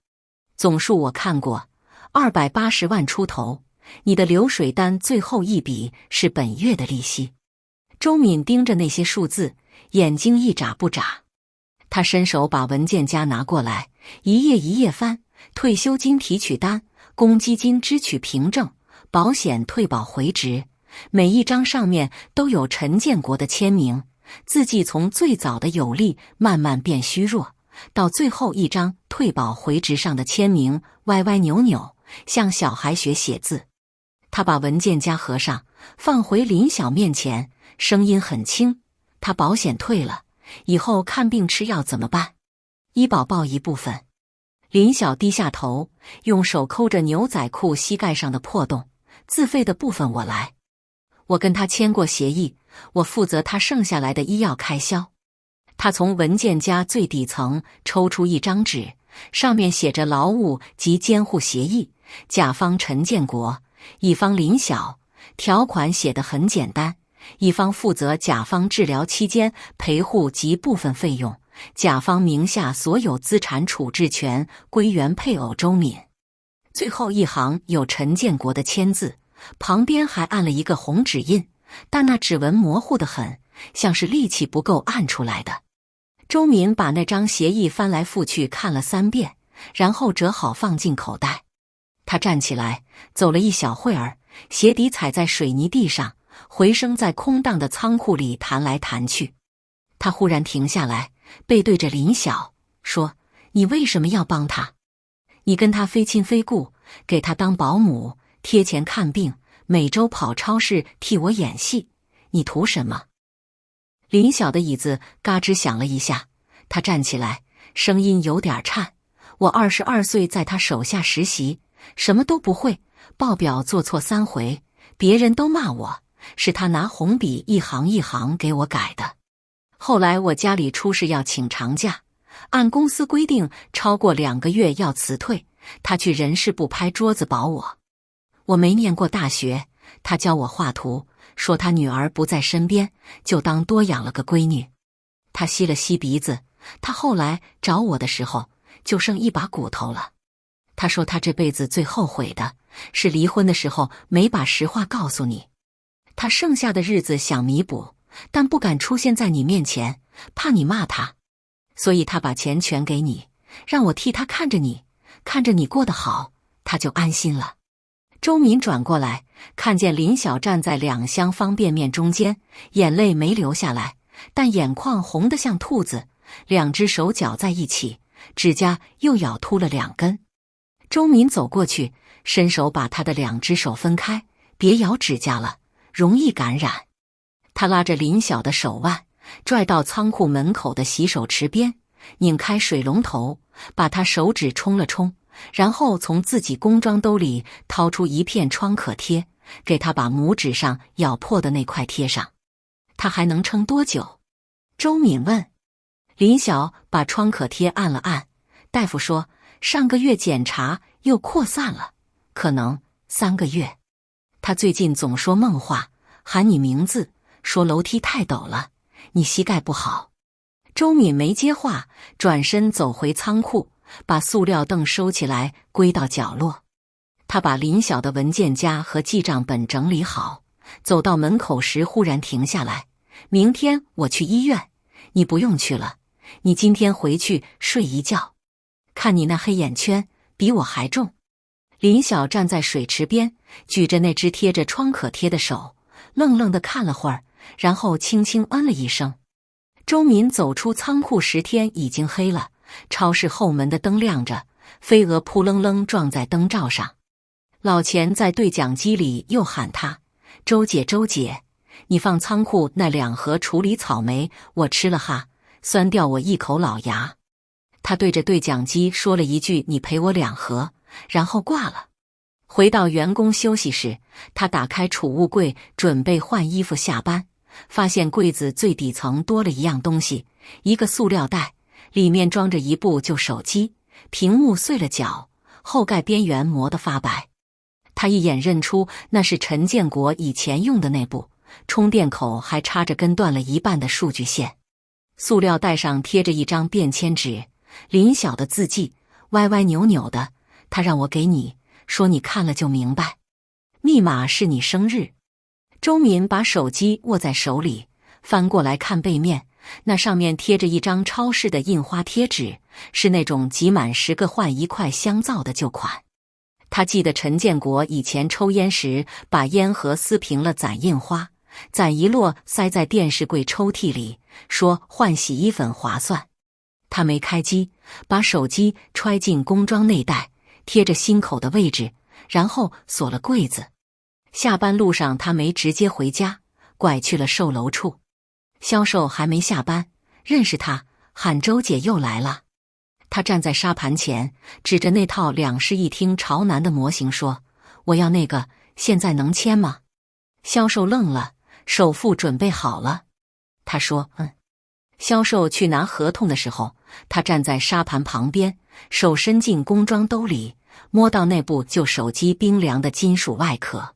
总数我看过，280万出头。你的流水单最后一笔是本月的利息。周敏盯着那些数字，眼睛一眨不眨。他伸手把文件夹拿过来，一页一页翻，退休金提取单、公积金支取凭证、保险退保回执，每一张上面都有陈建国的签名，字迹从最早的有力慢慢变虚弱，到最后一张退保回执上的签名歪歪扭扭，像小孩学写字。他把文件夹合上，放回林晓面前，声音很轻：他保险退了，以后看病吃药怎么办？医保报一部分。林晓低下头，用手抠着牛仔裤膝盖上的破洞：自费的部分我来。我跟他签过协议，我负责他剩下来的医药开销。他从文件夹最底层抽出一张纸，上面写着劳务及监护协议，甲方陈建国，乙方林晓。条款写得很简单，乙方负责甲方治疗期间陪护及部分费用，甲方名下所有资产处置权归原配偶周敏。最后一行有陈建国的签字，旁边还按了一个红指印，但那指纹模糊得很，像是力气不够按出来的。周敏把那张协议翻来覆去看了3遍，然后折好放进口袋。他站起来，走了一小会儿，鞋底踩在水泥地上，回声在空荡的仓库里弹来弹去。他忽然停下来，背对着林晓，说：你为什么要帮他？你跟他非亲非故，给他当保姆，贴钱看病，每周跑超市替我演戏，你图什么？林晓的椅子嘎吱响了一下，他站起来，声音有点颤：我22岁在他手下实习，什么都不会，报表做错3回，别人都骂我，是他拿红笔一行一行给我改的。后来我家里出事要请长假，按公司规定超过2个月要辞退，他去人事部拍桌子保我。我没念过大学，他教我画图，说他女儿不在身边，就当多养了个闺女。他吸了吸鼻子，他后来找我的时候就剩一把骨头了。他说他这辈子最后悔的是离婚的时候没把实话告诉你。他剩下的日子想弥补，但不敢出现在你面前，怕你骂他，所以他把钱全给你，让我替他看着你，看着你过得好，他就安心了。周敏转过来，看见林晓站在2箱方便面中间，眼泪没流下来，但眼眶红得像兔子，2只手搅在一起，指甲又咬秃了2根。周敏走过去，伸手把他的2只手分开，别咬指甲了，容易感染。他拉着林晓的手腕，拽到仓库门口的洗手池边，拧开水龙头，把他手指冲了冲，然后从自己工装兜里掏出一片创可贴，给他把拇指上咬破的那块贴上。他还能撑多久？周敏问。林晓把创可贴按了按，大夫说上个月检查又扩散了，可能3个月。他最近总说梦话，喊你名字，说楼梯太陡了，你膝盖不好。周敏没接话，转身走回仓库，把塑料凳收起来归到角落。他把林晓的文件夹和记账本整理好，走到门口时忽然停下来：明天我去医院，你不用去了，你今天回去睡一觉。看你那黑眼圈比我还重。林晓站在水池边，举着那只贴着创可贴的手，愣愣地看了会儿，然后轻轻嗯了一声。周敏走出仓库时，天已经黑了，超市后门的灯亮着，飞蛾扑棱棱撞在灯罩上。老钱在对讲机里又喊他：“周姐，周姐，你放仓库那2盒处理草莓，我吃了哈，酸掉我一口老牙。”他对着对讲机说了一句：“你赔我2盒。”然后挂了。回到员工休息室，他打开储物柜，准备换衣服下班，发现柜子最底层多了一样东西，一个塑料袋，里面装着一部旧手机，屏幕碎了角，后盖边缘磨得发白。他一眼认出那是陈建国以前用的那部，充电口还插着根断了一半的数据线。塑料袋上贴着一张便签纸，林晓的字迹，歪歪扭扭的。他让我给你，说你看了就明白。密码是你生日。周敏把手机握在手里，翻过来看背面，那上面贴着一张超市的印花贴纸，是那种集满10个换1块香皂的旧款。他记得陈建国以前抽烟时把烟盒撕平了攒印花，攒一摞塞在电视柜抽屉里，说换洗衣粉划算。他没开机，把手机揣进工装内袋，贴着心口的位置，然后锁了柜子。下班路上他没直接回家，拐去了售楼处。销售还没下班，认识他，喊周姐又来了。他站在沙盘前，指着那套2室1厅朝南的模型说：“我要那个，现在能签吗？”销售愣了，首付准备好了。他说：“嗯。”销售去拿合同的时候，他站在沙盘旁边，手伸进工装兜里，摸到那部旧手机冰凉的金属外壳。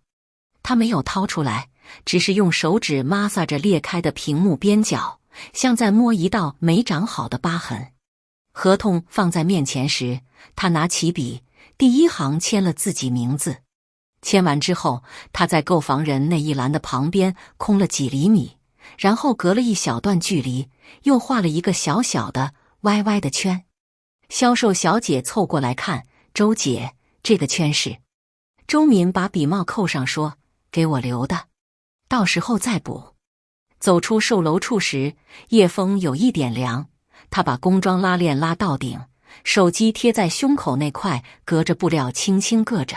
他没有掏出来，只是用手指摩挲着裂开的屏幕边角，像在摸一道没长好的疤痕。合同放在面前时，他拿起笔，第1行签了自己名字。签完之后，他在购房人那一栏的旁边空了几厘米，然后隔了一小段距离，又画了一个小小的歪歪的圈。销售小姐凑过来看，周姐，这个圈是……周敏把笔帽扣上说：“给我留的，到时候再补。”走出售楼处时，夜风有一点凉。他把工装拉链拉到顶，手机贴在胸口那块隔着布料轻轻硌着。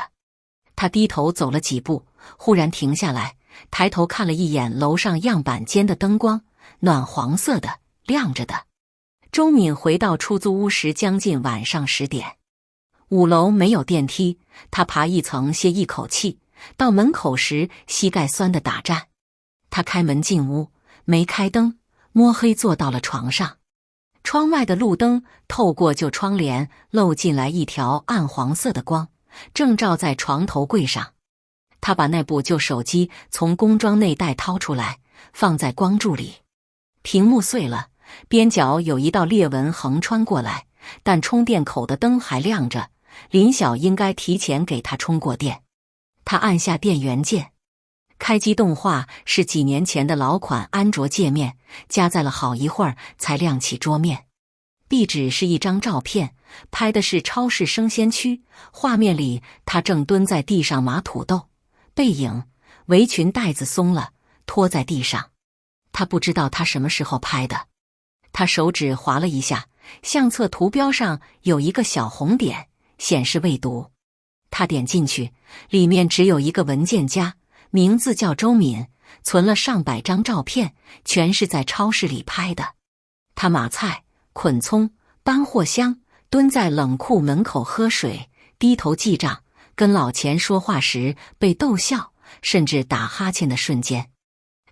他低头走了几步，忽然停下来，抬头看了一眼楼上样板间的灯光，暖黄色的，亮着的。周敏回到出租屋时将近晚上10点。5楼没有电梯，他爬1层歇一口气，到门口时膝盖酸得打颤。他开门进屋，没开灯，摸黑坐到了床上。窗外的路灯透过旧窗帘漏进来一条暗黄色的光，正照在床头柜上。他把那部旧手机从工装内袋掏出来，放在光柱里。屏幕碎了，边角有一道裂纹横穿过来，但充电口的灯还亮着。林晓应该提前给他充过电。他按下电源键，开机动画是几年前的老款安卓界面，加载了好一会儿才亮起桌面。壁纸是一张照片，拍的是超市生鲜区，画面里他正蹲在地上码土豆，背影围裙带子松了，拖在地上。他不知道他什么时候拍的。他手指划了一下，相册图标上有一个小红点，显示未读。他点进去，里面只有一个文件夹，名字叫周敏，存了上百张照片，全是在超市里拍的。他码菜、捆葱、搬货箱，蹲在冷库门口喝水，低头记账，跟老钱说话时被逗笑，甚至打哈欠的瞬间。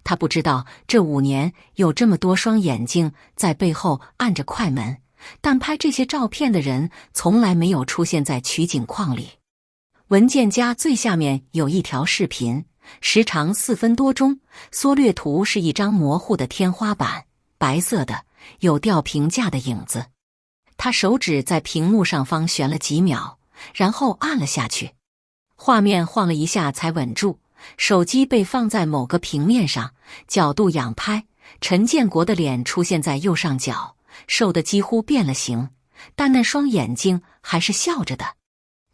他不知道这5年有这么多双眼睛在背后按着快门，但拍这些照片的人从来没有出现在取景框里。文件夹最下面有一条视频，时长4分多钟，缩略图是一张模糊的天花板，白色的，有吊瓶架的影子。他手指在屏幕上方旋了几秒，然后按了下去。画面晃了一下才稳住，手机被放在某个平面上，角度仰拍，陈建国的脸出现在右上角，瘦得几乎变了形，但那双眼睛还是笑着的。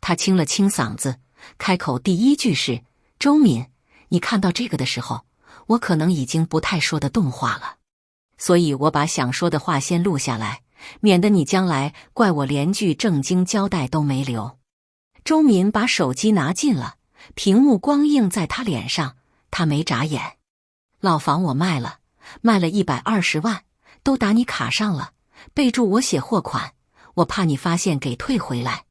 他清了清嗓子，开口第一句是：“周敏，你看到这个的时候，我可能已经不太说得动话了。”所以我把想说的话先录下来，免得你将来怪我连句正经交代都没留。周民把手机拿近了，屏幕光映在他脸上，他没眨眼。老房我卖了120万，都打你卡上了，备注我写货款，我怕你发现给退回来。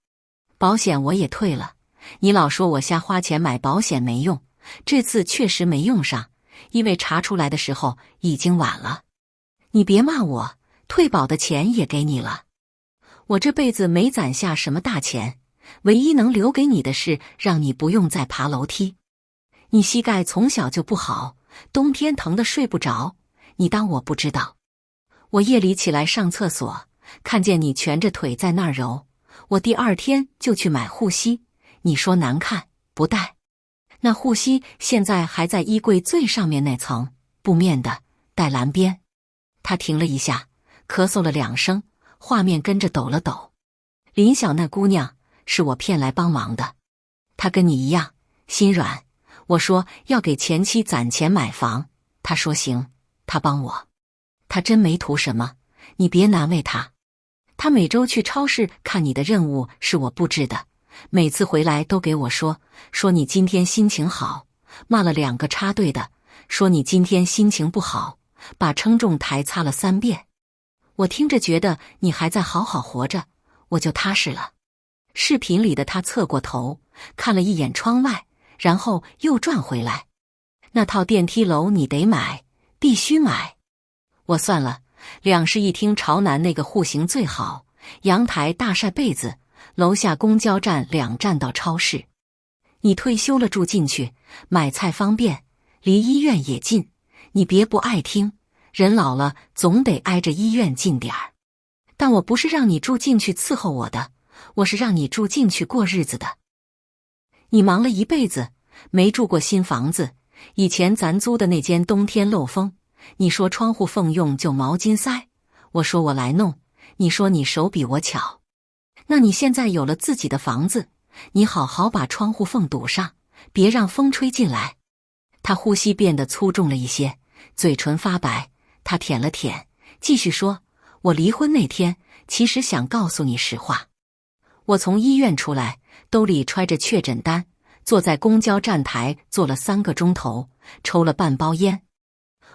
保险我也退了，你老说我瞎花钱买保险没用，这次确实没用上，因为查出来的时候已经晚了。你别骂我，退保的钱也给你了。我这辈子没攒下什么大钱，唯一能留给你的是让你不用再爬楼梯。你膝盖从小就不好，冬天疼得睡不着，你当我不知道？我夜里起来上厕所，看见你蜷着腿在那儿揉，我第二天就去买护膝，你说难看，不带。那护膝现在还在衣柜最上面那层，布面的，带蓝边。他停了一下，咳嗽了2声，画面跟着抖了抖。林晓那姑娘是我骗来帮忙的，她跟你一样心软。我说要给前妻攒钱买房，她说行，她帮我。她真没图什么，你别难为她。她每周去超市看你的任务是我布置的，每次回来都给我说你今天心情好，骂了2个插队的，说你今天心情不好，把称重台擦了3遍。我听着觉得你还在好好活着，我就踏实了。视频里的他侧过头看了一眼窗外，然后又转回来。那套电梯楼你得买，必须买。我算了，2室1厅朝南那个户型最好，阳台大晒被子，楼下公交站2站到超市。你退休了住进去，买菜方便，离医院也近。你别不爱听，人老了总得挨着医院近点儿。但我不是让你住进去伺候我的，我是让你住进去过日子的。你忙了一辈子，没住过新房子，以前咱租的那间冬天漏风，你说窗户缝用就毛巾塞，我说我来弄，你说你手比我巧。那你现在有了自己的房子，你好好把窗户缝堵上，别让风吹进来。他呼吸变得粗重了一些，嘴唇发白，他舔了舔，继续说，我离婚那天其实想告诉你实话。我从医院出来，兜里揣着确诊单，坐在公交站台坐了3个钟头，抽了半包烟。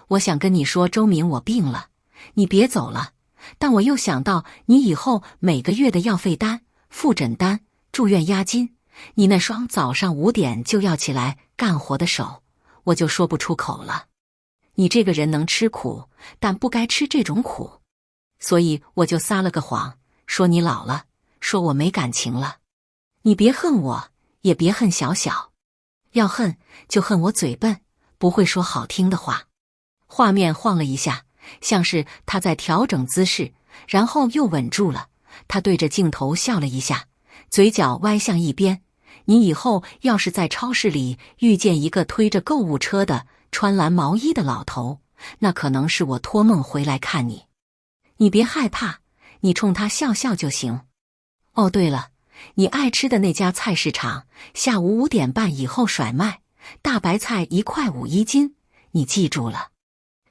我想跟你说，周敏，我病了，你别走了。但我又想到你以后每个月的药费单、复诊单、住院押金，你那双早上5点就要起来干活的手，我就说不出口了。你这个人能吃苦，但不该吃这种苦。所以我就撒了个谎，说你老了，说我没感情了。你别恨我，也别恨小小，要恨就恨我嘴笨，不会说好听的话。画面晃了一下，像是他在调整姿势，然后又稳住了。他对着镜头笑了一下，嘴角歪向一边。你以后要是在超市里遇见一个推着购物车的穿蓝毛衣的老头，那可能是我托梦回来看你。你别害怕，你冲他笑笑就行。哦，对了，你爱吃的那家菜市场下午5点半以后甩卖，大白菜1块5一斤，你记住了。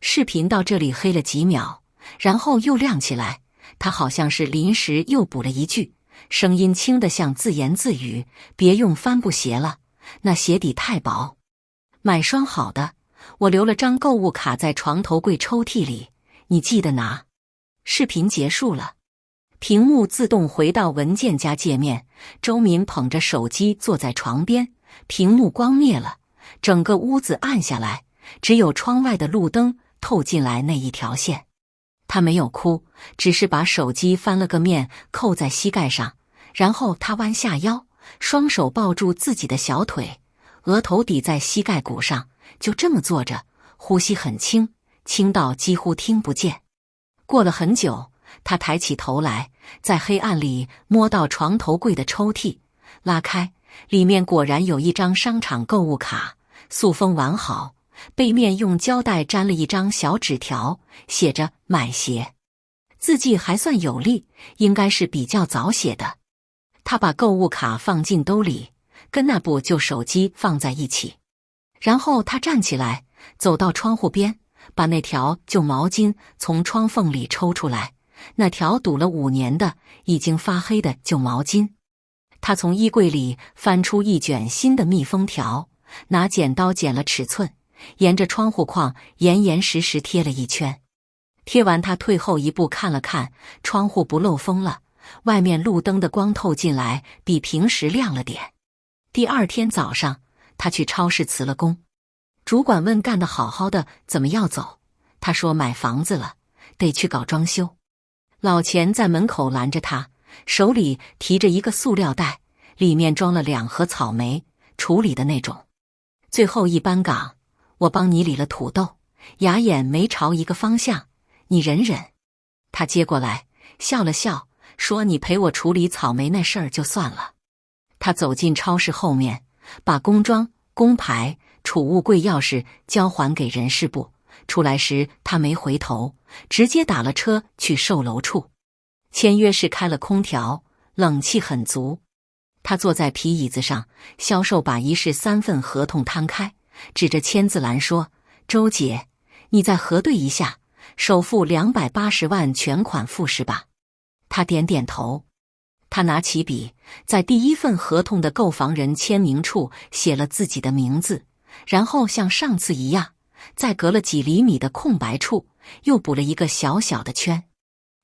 视频到这里黑了几秒，然后又亮起来，他好像是临时又补了一句，声音轻得像自言自语，别用帆布鞋了，那鞋底太薄。买双好的，我留了张购物卡在床头柜抽屉里，你记得拿。视频结束了，屏幕自动回到文件夹界面，周敏捧着手机坐在床边，屏幕光灭了，整个屋子暗下来，只有窗外的路灯透进来那一条线。他没有哭，只是把手机翻了个面扣在膝盖上，然后他弯下腰，双手抱住自己的小腿，额头抵在膝盖骨上，就这么坐着，呼吸很轻，轻到几乎听不见。过了很久，他抬起头来，在黑暗里摸到床头柜的抽屉，拉开，里面果然有一张商场购物卡，塑封完好，背面用胶带粘了一张小纸条，写着买鞋，字迹还算有力，应该是比较早写的。他把购物卡放进兜里，跟那部旧手机放在一起，然后他站起来，走到窗户边，把那条旧毛巾从窗缝里抽出来，那条堵了5年的、已经发黑的旧毛巾。他从衣柜里翻出一卷新的密封条，拿剪刀剪了尺寸，沿着窗户框严严实实贴了一圈。贴完，他退后一步看了看，窗户不漏风了，外面路灯的光透进来比平时亮了点。第二天早上，他去超市辞了工。主管问干得好好的怎么要走，他说买房子了，得去搞装修。老钱在门口拦着他，手里提着一个塑料袋，里面装了2盒草莓，处理的那种。最后一班岗，我帮你理了土豆，牙眼没朝一个方向，你忍忍。他接过来笑了笑，说你陪我处理草莓那事儿就算了。他走进超市后面，把工装、工牌、储物柜钥匙交还给人事部。出来时他没回头，直接打了车去售楼处。签约时开了空调，冷气很足。他坐在皮椅子上，销售把1式3份合同摊开，指着签字栏说：“周姐，你再核对一下，首付280万全款付是吧？”他点点头。他拿起笔，在第1份合同的购房人签名处写了自己的名字，然后像上次一样，在隔了几厘米的空白处又补了一个小小的圈。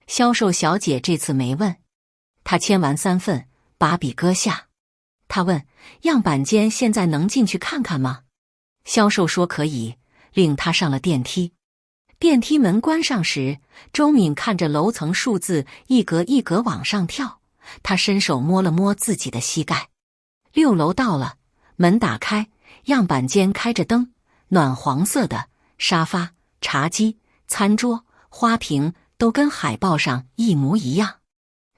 销售小姐这次没问。他签完3份，把笔搁下。他问：“样板间现在能进去看看吗？”销售说可以，领他上了电梯。电梯门关上时，周敏看着楼层数字一格一格往上跳，他伸手摸了摸自己的膝盖。6楼到了，门打开，样板间开着灯，暖黄色的沙发、茶几、餐桌、花瓶都跟海报上一模一样。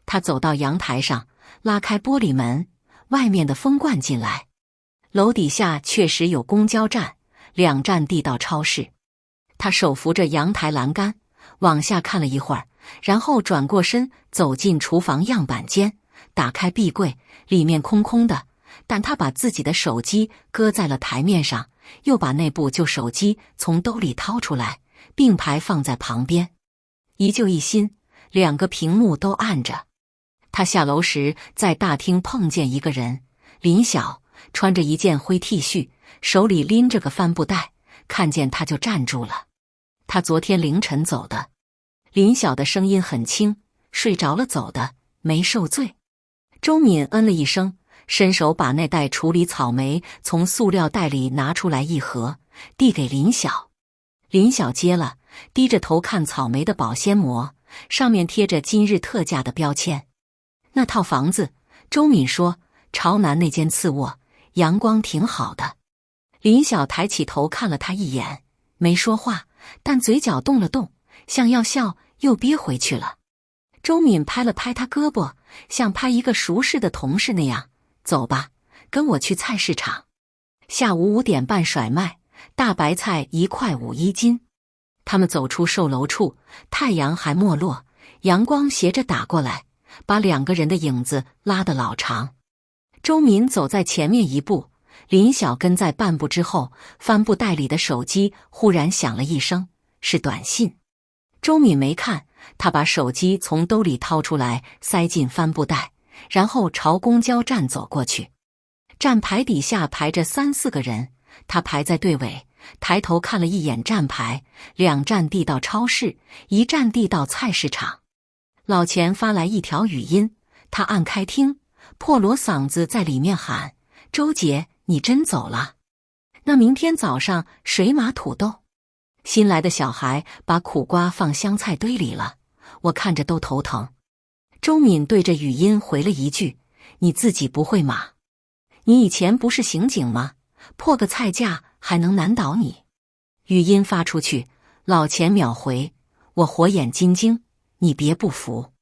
他走到阳台上，拉开玻璃门，外面的风灌进来。楼底下确实有公交站，2站地到超市。他手扶着阳台栏杆，往下看了一会儿，然后转过身走进厨房样板间，打开壁柜，里面空空的，但他把自己的手机搁在了台面上，又把那部旧手机从兜里掏出来，并排放在旁边。一旧一新，2个屏幕都按着。他下楼时在大厅碰见一个人，林晓，穿着一件灰 T 恤，手里拎着个帆布袋，看见他就站住了。他昨天凌晨走的。林晓的声音很轻，睡着了走的，没受罪。周敏嗯了一声，伸手把那袋处理草莓从塑料袋里拿出来1盒，递给林晓。林晓接了，低着头看草莓的保鲜膜，上面贴着今日特价的标签。那套房子，周敏说，朝南那间次卧，阳光挺好的。林晓抬起头看了他一眼，没说话，但嘴角动了动，像要笑又憋回去了。周敏拍了拍他胳膊，像拍一个熟识的同事那样，走吧，跟我去菜市场。下午5点半甩卖，大白菜1块5一斤。他们走出售楼处，太阳还没落，阳光斜着打过来，把2个人的影子拉得老长。周敏走在前面1步，林晓跟在半步之后，帆布袋里的手机忽然响了一声，是短信。周敏没看，他把手机从兜里掏出来，塞进帆布袋，然后朝公交站走过去。站牌底下排着3、4个人，他排在队尾，抬头看了一眼站牌，2站地到超市，1站地到菜市场。老钱发来一条语音，他按开听，破锣嗓子在里面喊：“周姐，你真走了？那明天早上谁码土豆？新来的小孩把苦瓜放香菜堆里了，我看着都头疼。”周敏对着语音回了一句：“你自己不会码？你以前不是刑警吗？破个菜价还能难倒你？”语音发出去，老钱秒回：“我火眼金睛，你别不服。”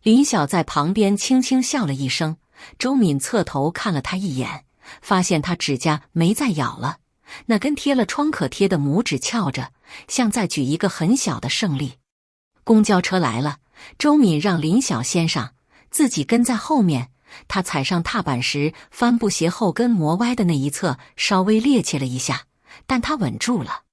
林晓在旁边轻轻笑了一声，周敏侧头看了他一眼，发现他指甲没再咬了，那根贴了创可贴的拇指翘着，像在举一个很小的胜利。公交车来了，周敏让林晓先上，自己跟在后面。他踩上踏板时，帆布鞋后跟磨歪的那一侧稍微趔趄了一下，但他稳住了。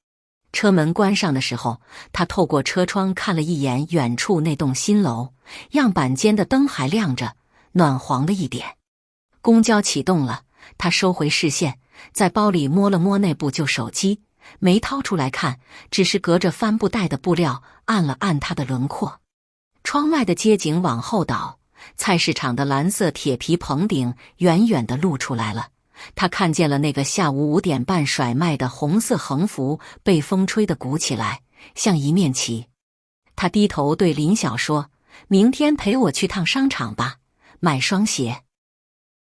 车门关上的时候，他透过车窗看了一眼远处那栋新楼，样板间的灯还亮着，暖黄的一点。公交启动了，他收回视线，在包里摸了摸那部旧手机，没掏出来看，只是隔着帆布袋的布料按了按它的轮廓。窗外的街景往后倒，菜市场的蓝色铁皮棚顶远远地露出来了。他看见了那个下午5点半甩卖的红色横幅被风吹得鼓起来，像一面旗。他低头对林晓说：“明天陪我去趟商场吧，买双鞋。”